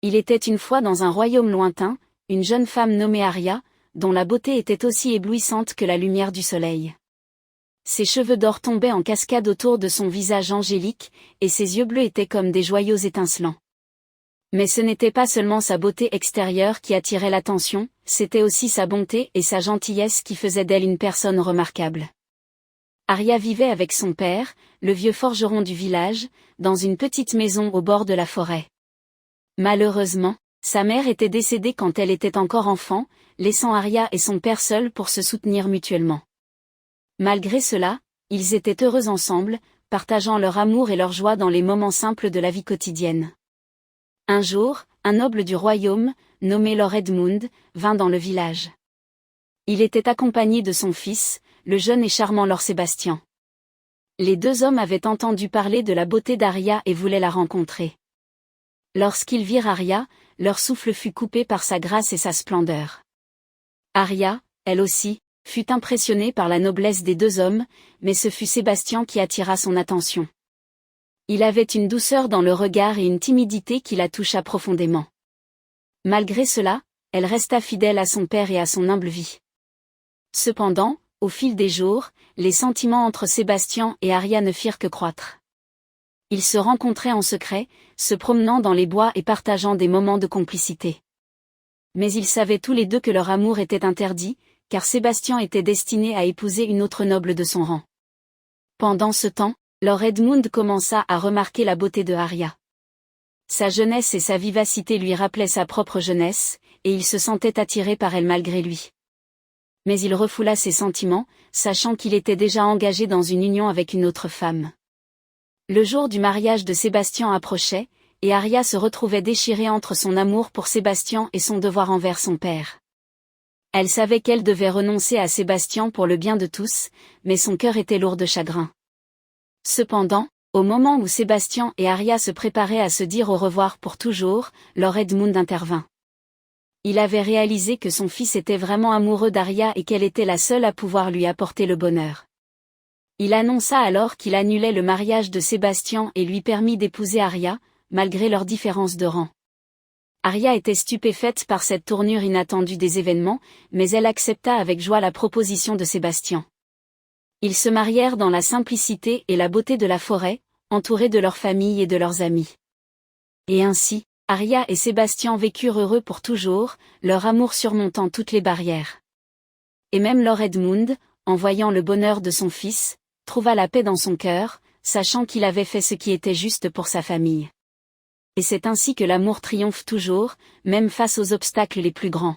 Il était une fois dans un royaume lointain, une jeune femme nommée Arya, dont la beauté était aussi éblouissante que la lumière du soleil. Ses cheveux d'or tombaient en cascade autour de son visage angélique, et ses yeux bleus étaient comme des joyaux étincelants. Mais ce n'était pas seulement sa beauté extérieure qui attirait l'attention, c'était aussi sa bonté et sa gentillesse qui faisaient d'elle une personne remarquable. Arya vivait avec son père, le vieux forgeron du village, dans une petite maison au bord de la forêt. Malheureusement, sa mère était décédée quand elle était encore enfant, laissant Arya et son père seuls pour se soutenir mutuellement. Malgré cela, ils étaient heureux ensemble, partageant leur amour et leur joie dans les moments simples de la vie quotidienne. Un jour, un noble du royaume, nommé Lord Edmund, vint dans le village. Il était accompagné de son fils, le jeune et charmant Lord Sébastien. Les deux hommes avaient entendu parler de la beauté d'Arya et voulaient la rencontrer. Lorsqu'ils virent Arya, leur souffle fut coupé par sa grâce et sa splendeur. Arya, elle aussi, fut impressionnée par la noblesse des deux hommes, mais ce fut Sébastien qui attira son attention. Il avait une douceur dans le regard et une timidité qui la toucha profondément. Malgré cela, elle resta fidèle à son père et à son humble vie. Cependant, au fil des jours, les sentiments entre Sébastien et Arya ne firent que croître. Ils se rencontraient en secret, se promenant dans les bois et partageant des moments de complicité. Mais ils savaient tous les deux que leur amour était interdit, car Sébastien était destiné à épouser une autre noble de son rang. Pendant ce temps, Lord Edmund commença à remarquer la beauté de Arya. Sa jeunesse et sa vivacité lui rappelaient sa propre jeunesse, et il se sentait attiré par elle malgré lui. Mais il refoula ses sentiments, sachant qu'il était déjà engagé dans une union avec une autre femme. Le jour du mariage de Sébastien approchait, et Arya se retrouvait déchirée entre son amour pour Sébastien et son devoir envers son père. Elle savait qu'elle devait renoncer à Sébastien pour le bien de tous, mais son cœur était lourd de chagrin. Cependant, au moment où Sébastien et Arya se préparaient à se dire au revoir pour toujours, Lord Edmund intervint. Il avait réalisé que son fils était vraiment amoureux d'Arya et qu'elle était la seule à pouvoir lui apporter le bonheur. Il annonça alors qu'il annulait le mariage de Sébastien et lui permit d'épouser Arya, malgré leurs différences de rang. Arya était stupéfaite par cette tournure inattendue des événements, mais elle accepta avec joie la proposition de Sébastien. Ils se marièrent dans la simplicité et la beauté de la forêt, entourés de leur famille et de leurs amis. Et ainsi, Arya et Sébastien vécurent heureux pour toujours, leur amour surmontant toutes les barrières. Et même Lord Edmund, en voyant le bonheur de son fils, trouva la paix dans son cœur, sachant qu'il avait fait ce qui était juste pour sa famille. Et c'est ainsi que l'amour triomphe toujours, même face aux obstacles les plus grands.